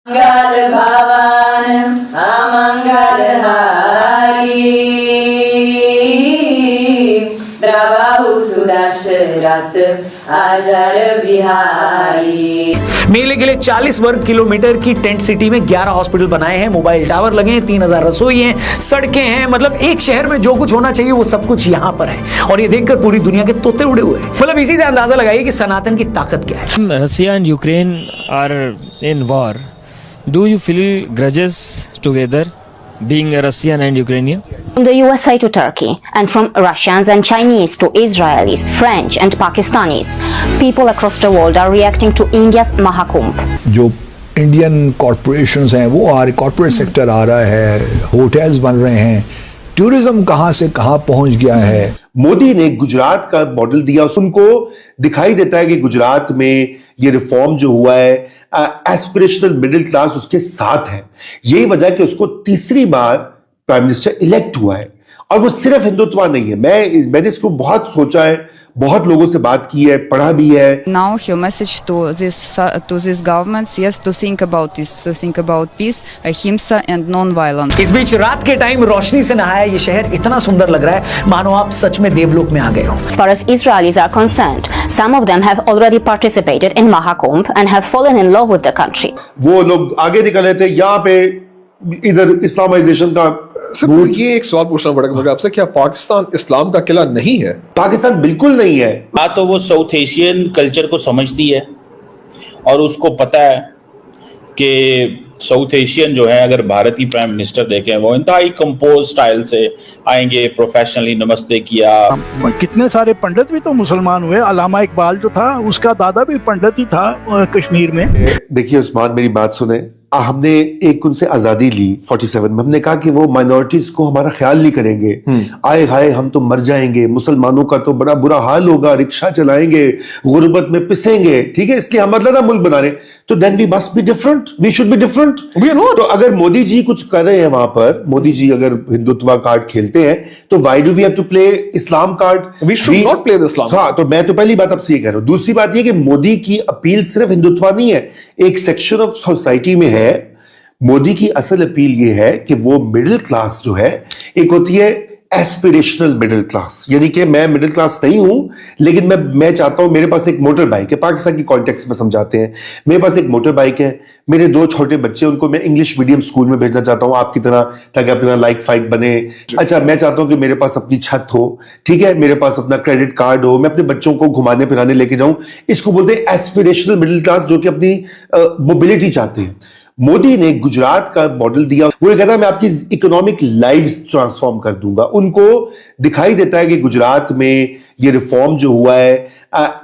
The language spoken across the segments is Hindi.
मंगल भवन अमंगल हारी द्रवहु सुदशरथ अजर बिहारी। मेले के लिए 40 वर्ग किलोमीटर की टेंट सिटी में 11 हॉस्पिटल बनाए हैं, मोबाइल टावर लगे हैं, 3000 रसोई हैं, सड़कें हैं। मतलब एक शहर में जो कुछ होना चाहिए वो सब कुछ यहाँ पर है। और ये देखकर पूरी दुनिया के तोते उड़े हुए हैं। मतलब इसी से अंदाजा लगाइए कि सनातन की ताकत क्या है। Russia and Ukraine are in war. Do you feel grudges together, being a Russian and Ukrainian? From the USA to Turkey, and from Russians and Chinese to Israelis, French and Pakistanis, people across the world are reacting to India's Mahakumbh. जो इंडियन कॉरपोरेशंस हैं वो आ रहे, कॉरपोरेट सेक्टर आ रहा है, होटल्स बन रहे हैं, टूरिज्म कहां से कहां पहुंच गया है। मोदी ने गुजरात का मॉडल दिया, उनको दिखाई देता है कि गुजरात में ये रिफॉर्म जो हुआ है एस्पिरेशनल मिडिल क्लास उसके साथ है। यही वजह है कि उसको तीसरी बार प्राइम मिनिस्टर इलेक्ट हुआ है। और वो सिर्फ हिंदुत्व नहीं है, मैंने इसको बहुत सोचा है, बहुत लोगों से बात की है, पढ़ा भी है। Now her message to this government, yes, to think about this, to think about peace, ahimsa and non-violence. इस बीच रात के टाइम रोशनी से नहाया ये शहर इतना सुंदर लग रहा है मानो आप सच में देवलोक में आ गए हो। As far as Israelis are concerned, some of them have already participated in Mahakumbh and have fallen in love with the country. वो लोग आगे निकल रहे थे, यहाँ पे इधर इस्लामाइजेशन का सर ये एक सवाल पूछना पड़ेगा मुझे आपसे, क्या पाकिस्तान इस्लाम का किला नहीं है? पाकिस्तान बिल्कुल नहीं है। तो वो साउथ एशियन कल्चर को समझती है और उसको पता है कि साउथ एशियन जो है, अगर भारतीय प्राइम मिनिस्टर देखें वो इंतहाई कंपोज स्टाइल से आएंगे, प्रोफेशनली नमस्ते किया। कितने सारे पंडित भी तो मुसलमान हुए। अल्लामा इकबाल जो था उसका दादा भी पंडित ही था कश्मीर में। देखिए उस्मान, मेरी बात सुने, हमने एक उनसे आजादी ली 47 में, हमने कहा कि वो माइनॉरिटीज को हमारा ख्याल नहीं करेंगे, आए हाय हम तो मर जाएंगे, मुसलमानों का तो बड़ा बुरा हाल होगा, रिक्शा चलाएंगे, गुर्बत में पिसेंगे, ठीक है, इसलिए हम बदला मुल्क बना रहे। तो then we must be different, we should be different. तो अगर मोदी जी कुछ कर रहे हैं वहां पर, मोदी जी अगर हिंदुत्व कार्ड खेलते हैं, तो why do we have to play Islam card? We should not play the Islam. हाँ, तो मैं तो पहली बात आपसे ये कह रहा हूं। दूसरी बात ये कि मोदी की अपील सिर्फ हिंदुत्व नहीं है, एक सेक्शन ऑफ सोसाइटी में है। मोदी की असल अपील ये है कि वो मिडिल क्लास जो है, एक होती है एस्पिरेशनल मिडिल क्लास, यानी कि मैं मिडिल क्लास नहीं हूं लेकिन मैं चाहता हूं, मेरे पास एक मोटर बाइक है, पाकिस्तान की कॉन्टेक्स्ट में समझाते हैं, मेरे पास एक मोटर बाइक है, मेरे 2 छोटे बच्चे, उनको मैं इंग्लिश मीडियम स्कूल में भेजना चाहता हूं आपकी तरह, ताकि अपना लाइक फाइक बने। अच्छा, मैं चाहता हूं कि मेरे पास अपनी छत हो, ठीक है, मेरे पास अपना क्रेडिट कार्ड हो, मैं अपने बच्चों को घुमाने फिराने लेके जाऊं। इसको बोलते हैं एस्पिरेशनल मिडिल क्लास, जो कि अपनी मोबिलिटी चाहते हैं। मोदी ने गुजरात का मॉडल दिया, वो ये कहता है मैं आपकी इकोनॉमिक लाइव्स ट्रांसफॉर्म कर दूंगा। उनको दिखाई देता है कि गुजरात में ये रिफॉर्म जो हुआ है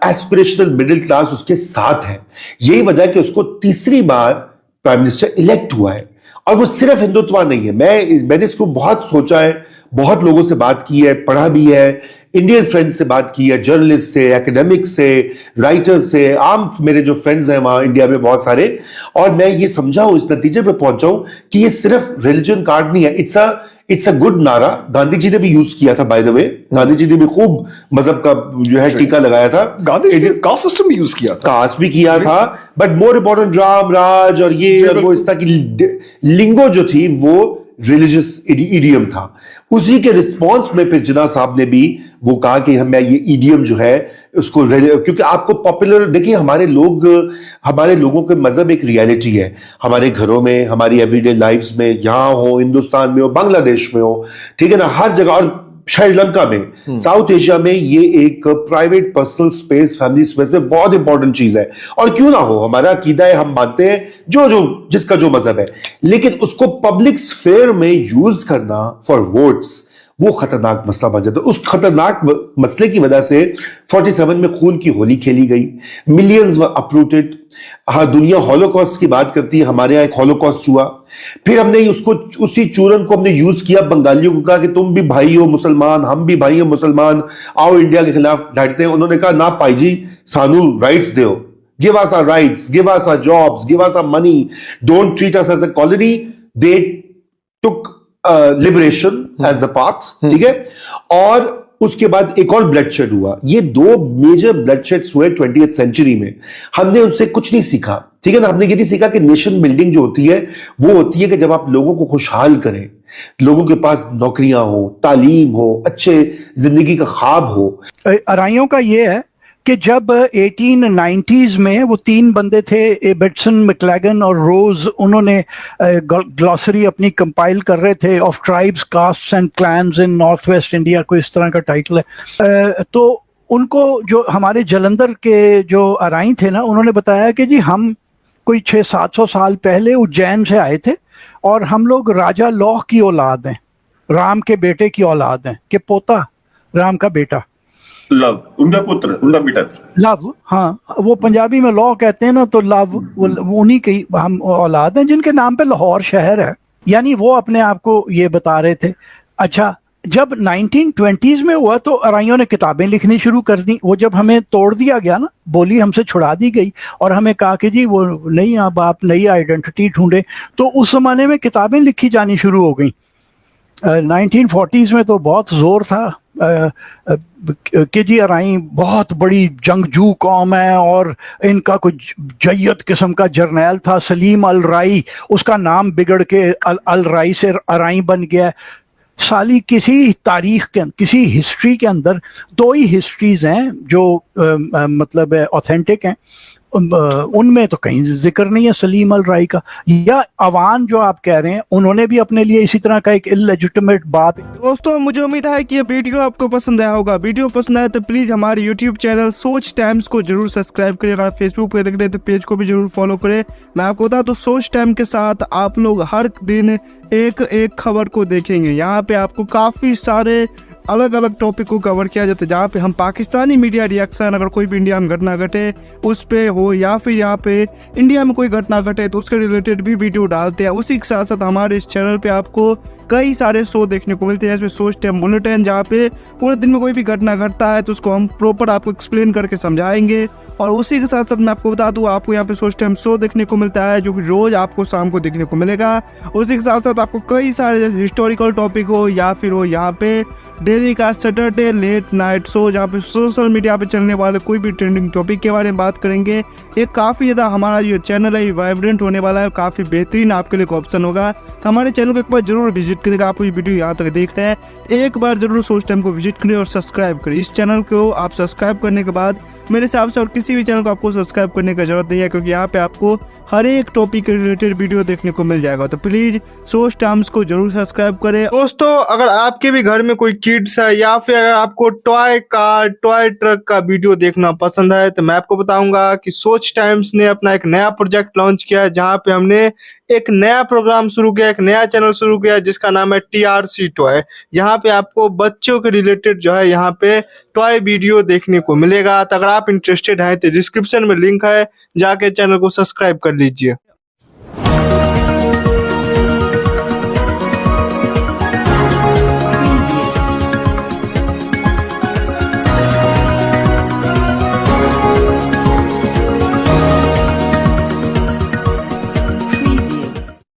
एस्पिरेशनल मिडिल क्लास उसके साथ है। यही वजह है कि उसको तीसरी बार प्राइम मिनिस्टर इलेक्ट हुआ है। और वो सिर्फ हिंदुत्व नहीं है, मैंने इसको बहुत सोचा है, बहुत लोगों से बात की है, पढ़ा भी है, इंडियन फ्रेंड्स से बात की है, जर्नलिस्ट से, एकेडमिक से, राइटर्स से, आम मेरे जो फ्रेंड्स हैं वहां इंडिया में बहुत सारे, और मैं ये समझा हूं, इस नतीजे पे पहुंचा हूं कि ये सिर्फ रिलीजन कार्ड नहीं है, इट्स अ गुड नारा। गांधी जी ने भी यूज किया था, by the way, Gandhi ji ने भी खूब मजहब का जो है टीका लगाया था। गांधी जी ने कास्ट सिस्टम भी यूज किया था, कास्ट भी किया था, बट मोर इंपॉर्टेंट राम राज और ये और वो इस तरह की लिंगो जो थी वो रिलीजियस इडियम था। उसी के रिस्पॉन्स में फिर जिन्ना साहब ने भी वो कहा कि मैं ये ईडीएम जो है उसको, क्योंकि आपको पॉपुलर, देखिए हमारे लोगों के मजहब एक रियलिटी है, हमारे घरों में, हमारी एवरीडे लाइफ्स में, यहाँ हो, हिंदुस्तान में हो, बांग्लादेश में हो, ठीक है ना, हर जगह, और श्रीलंका में, साउथ एशिया में ये एक private personal space, family space में बहुत इंपॉर्टेंट चीज है। और क्यों ना हो, हमारा अकीदा है, हम मानते हैं जिसका जो मजहब है, लेकिन उसको पब्लिक स्फेयर में यूज करना फॉर वोट्स, वो खतरनाक मसला बन जाता है। उस खतरनाक मसले की वजह से 47 में खून की होली खेली गई, मिलियंस वर अपरूटेड। हाँ, दुनिया हॉलोकॉस्ट की बात करती है, हमारे यहाँ एक हॉलोकॉस्ट हुआ, फिर हमने उसी चूरन को हमने यूज किया, बंगालियों को कहा कि तुम भी भाई हो मुसलमान, हम भी भाई हो मुसलमान, आओ इंडिया के खिलाफ लड़ते हैं। उन्होंने कहा ना भाई जी, सानू राइट्स दो, give us our rights, give us our jobs, give us our money, don't treat us as a colony. They took liberation as the path, ठीक है। और उसके बाद एक और ब्लडशेड हुआ। ये दो मेजर ब्लडशेड्स हुए 20th सेंचुरी में। हमने उनसे कुछ नहीं सीखा, ठीक है ना। हमने ये नहीं सीखा कि नेशन बिल्डिंग जो होती है वो होती है कि जब आप लोगों को खुशहाल करें, लोगों के पास नौकरियां हो, तालीम हो, अच्छे जिंदगी का ख्वाब हो। अराइयों का ये है कि जब 1890s में वो तीन बंदे थे, एबर्टसन, मैक्लेगन और रोज, उन्होंने ग्लॉसरी अपनी कंपाइल कर रहे थे of tribes, castes and clans in north west India, कोई इस तरह का टाइटल है। तो उनको जो हमारे जलंधर के जो अराई थे ना, उन्होंने बताया कि जी हम कोई 600-700 साल पहले उज्जैन से आए थे और हम लोग राजा लौह की औलाद हैं, राम के बेटे की औलाद हैं, कि पोता राम का बेटा, लव उनका पुत्र, उनका बेटा। लव, हाँ, वो पंजाबी में लॉ कहते हैं ना, तो लव वो उन्हीं की हम औलाद हैं जिनके नाम पे लाहौर शहर है। यानी वो अपने आप को ये बता रहे थे। अच्छा, जब 1920s में हुआ तो अराइयों ने किताबें लिखनी शुरू कर दी। वो जब हमें तोड़ दिया गया ना, बोली हमसे छुड़ा दी गई और हमें कहा कि जी वो नहीं, अब आप नई आइडेंटिटी ढूंढे, तो उस जमाने में किताबें लिखी जानी शुरू हो गई। 1940s में तो बहुत जोर था कि जी अराई बहुत बड़ी जंगजू कौम है और इनका कुछ जय्यत किस्म का जर्नैल था सलीम अल राई, उसका नाम बिगड़ के अल राई से अराई बन गया। साली किसी तारीख के, किसी हिस्ट्री के अंदर दो ही हिस्ट्रीज हैं जो मतलब ऑथेंटिक हैं, उनमें तो कहीं जिक्र नहीं है सलीम अल राई का। या अवान जो आप कह रहे हैं, उन्होंने भी अपने लिए इसी तरह का एक इलेजिटिमेट बात। दोस्तों, मुझे उम्मीद है कि ये वीडियो आपको पसंद आया होगा। वीडियो पसंद आया तो प्लीज़ हमारे यूट्यूब चैनल सोच टाइम्स को जरूर सब्सक्राइब करें। अगर फेसबुक पे देख रहे हैं तो पेज को भी जरूर फॉलो करें। मैं आपको बता दूं, सोच टाइम के साथ आप लोग हर दिन एक खबर को देखेंगे। यहाँ पे आपको काफ़ी सारे अलग अलग टॉपिक को कवर किया जाता है, जहाँ पे हम पाकिस्तानी मीडिया रिएक्शन, अगर कोई भी इंडिया में घटना घटे उस पे हो, या फिर यहाँ पे इंडिया में कोई घटना घटे तो उसके रिलेटेड भी वीडियो डालते हैं। उसी के साथ साथ हमारे इस चैनल पे आपको कई सारे शो देखने को मिलते हैं, जैसे सोच टाइम बुलेटिन, जहाँ पे पूरे दिन में कोई भी घटना घटता है तो उसको हम प्रॉपर आपको एक्सप्लेन करके समझाएंगे। और उसी के साथ साथ मैं आपको बता दूँ, आपको यहाँ पे सोच टाइम शो देखने को मिलता है जो कि रोज़ आपको शाम को देखने को मिलेगा। उसी के साथ साथ आपको कई सारे जैसे हिस्टोरिकल टॉपिक हो या फिर हो यहाँ पे डेली का सैटरडे लेट नाइट शो, जहाँ पे सोशल मीडिया पे चलने वाले कोई भी ट्रेंडिंग टॉपिक के बारे में बात करेंगे। ये काफ़ी ज़्यादा हमारा जो चैनल है वाइब्रेंट होने वाला है, काफ़ी बेहतरीन आपके लिए ऑप्शन होगा। तो हमारे चैनल को एक बार जरूर विजिट करेगा। आप ये वीडियो यहाँ तक देख रहे हैं, एक बार जरूर सोच टाइम को विजिट करें और सब्सक्राइब करें। इस चैनल को आप सब्सक्राइब करने के बाद मेरे हिसाब से और किसी भी चैनल को आपको सब्सक्राइब करने की जरूरत नहीं है, क्योंकि यहाँ पे आपको हर एक टॉपिक के रिलेटेड वीडियो देखने को मिल जाएगा। तो प्लीज सोच टाइम्स को जरूर सब्सक्राइब करें। दोस्तों, अगर आपके भी घर में कोई किड्स है या फिर अगर आपको टॉय कार, टॉय ट्रक का वीडियो देखना पसंद है, तो मैं आपको बताऊंगा कि सोच टाइम्स ने अपना एक नया प्रोजेक्ट लॉन्च किया है, जहाँ पे हमने एक नया प्रोग्राम शुरू किया, एक नया चैनल शुरू किया जिसका नाम है TRC टॉय। यहाँ पे आपको बच्चों के रिलेटेड जो है यहाँ पे टॉय वीडियो देखने को मिलेगा। तो अगर आप इंटरेस्टेड हैं तो डिस्क्रिप्शन में लिंक है, जाके चैनल को सब्सक्राइब कर लीजिए।